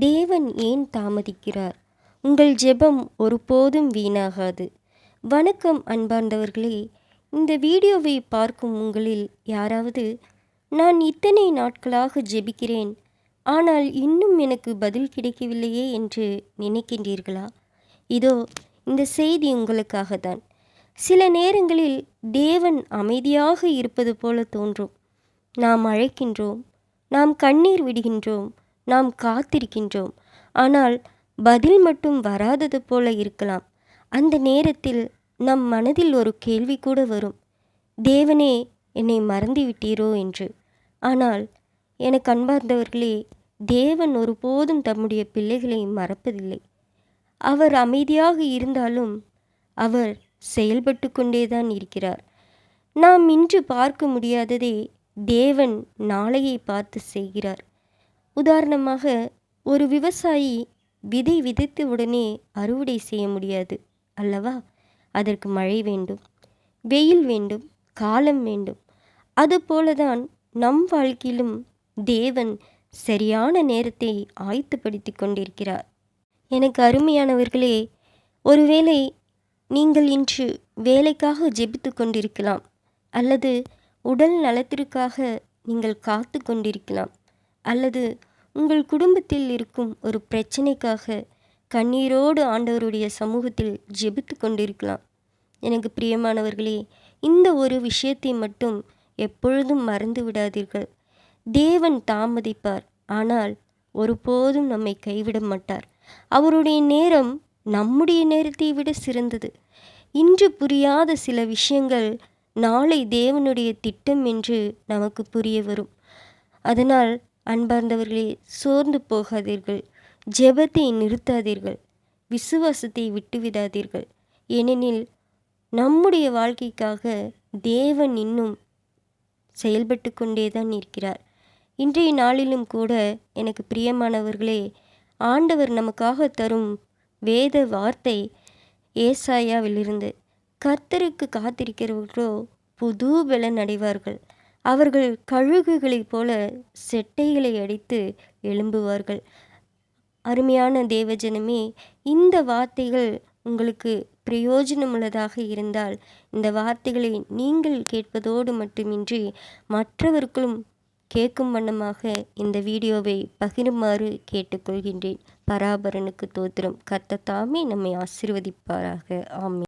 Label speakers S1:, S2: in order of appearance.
S1: தேவன் ஏன் தாமதிக்கிறார்? உங்கள் ஜெபம் ஒருபோதும் வீணாகாது. வணக்கம் அன்பார்ந்தவர்களே. இந்த வீடியோவை பார்க்கும் உங்களில் யாராவது, நான் இத்தனை நாட்களாக ஜெபிக்கிறேன், ஆனால் இன்னும் எனக்கு பதில் கிடைக்கவில்லையே என்று நினைக்கின்றீர்களா? இதோ இந்த செய்தி உங்களுக்காக தான். சில நேரங்களில் தேவன் அமைதியாக இருப்பது போல தோன்றும். நாம் அழைக்கின்றோம், நாம் கண்ணீர் விடுகின்றோம், நாம் காத்திருக்கின்றோம். ஆனால் பதில் மட்டும் வராதது போல இருக்கலாம். அந்த நேரத்தில் நம் மனதில் ஒரு கேள்வி கூட வரும், தேவனே, என்னை மறந்துவிட்டீரோ என்று. ஆனால் எனக்கு அன்பார்ந்தவர்களே, தேவன் ஒருபோதும் தம்முடைய பிள்ளைகளை மறப்பதில்லை. அவர் அமைதியாக இருந்தாலும் அவர் செயல்பட்டு கொண்டேதான் இருக்கிறார். நாம் இன்று பார்க்க முடியாததை தேவன் நாளையை பார்த்து செய்கிறார். உதாரணமாக, ஒரு விவசாயி விதை விதைத்த உடனே அறுவடை செய்ய முடியாது அல்லவா? அதற்கு மழை வேண்டும், வெயில் வேண்டும், காலம் வேண்டும். அதுபோலதான் நம் வாழ்க்கையிலும் தேவன் சரியான நேரத்தை ஆயத்தப்படுத்தி கொண்டிருக்கிறார். எனக்கு அருமையானவர்களே, ஒருவேளை நீங்கள் இன்று வேலைக்காக ஜெபித்து கொண்டிருக்கலாம், அல்லது உடல் நலத்திற்காக நீங்கள் காத்து கொண்டிருக்கலாம், அல்லது உங்கள் குடும்பத்தில் இருக்கும் ஒரு பிரச்சனைக்காக கண்ணீரோடு ஆண்டவருடைய சமூகத்தில் ஜெபித்து கொண்டிருக்கலாம். எனக்கு பிரியமானவர்களே, இந்த ஒரு விஷயத்தை மட்டும் எப்பொழுதும் மறந்து விடாதீர்கள். தேவன் தாமதிப்பார், ஆனால் ஒருபோதும் நம்மை கைவிட மாட்டார். அவருடைய நேரம் நம்முடைய நேரத்தை விட சிறந்தது. இன்று புரியாத சில விஷயங்கள் நாளை தேவனுடைய திட்டம் என்று நமக்கு புரிய வரும். அதனால் அன்பார்ந்தவர்களே, சோர்ந்து போகாதீர்கள், ஜெபத்தை நிறுத்தாதீர்கள், விசுவாசத்தை விட்டுவிடாதீர்கள். ஏனெனில் நம்முடைய வாழ்க்கைக்காக தேவன் இன்னும் செயல்பட்டு கொண்டேதான் இருக்கிறார். இன்றைய நாளிலும் கூட எனக்கு பிரியமானவர்களே, ஆண்டவர் நமக்காக தரும் வேத வார்த்தை ஏசாயாவிலிருந்து, கர்த்தருக்கு காத்திருக்கிறவர்களோ புது பலன் அடைவார்கள், அவர்கள் கழுகுகளைப் போல செட்டைகளை அடித்து எழும்புவார்கள். அருமையான தேவஜனமே, இந்த வார்த்தைகள் உங்களுக்கு பிரயோஜனமுள்ளதாக இருந்தால் இந்த வார்த்தைகளை நீங்கள் கேட்பதோடு மட்டுமின்றி மற்றவர்களும் கேட்கும் வண்ணமாக இந்த வீடியோவை பகிருமாறு கேட்டுக்கொள்கின்றேன். பராபரனுக்கு தோத்திரம். கர்த்தர் தாமே நம்மை ஆசீர்வதிப்பாராக. ஆமென்.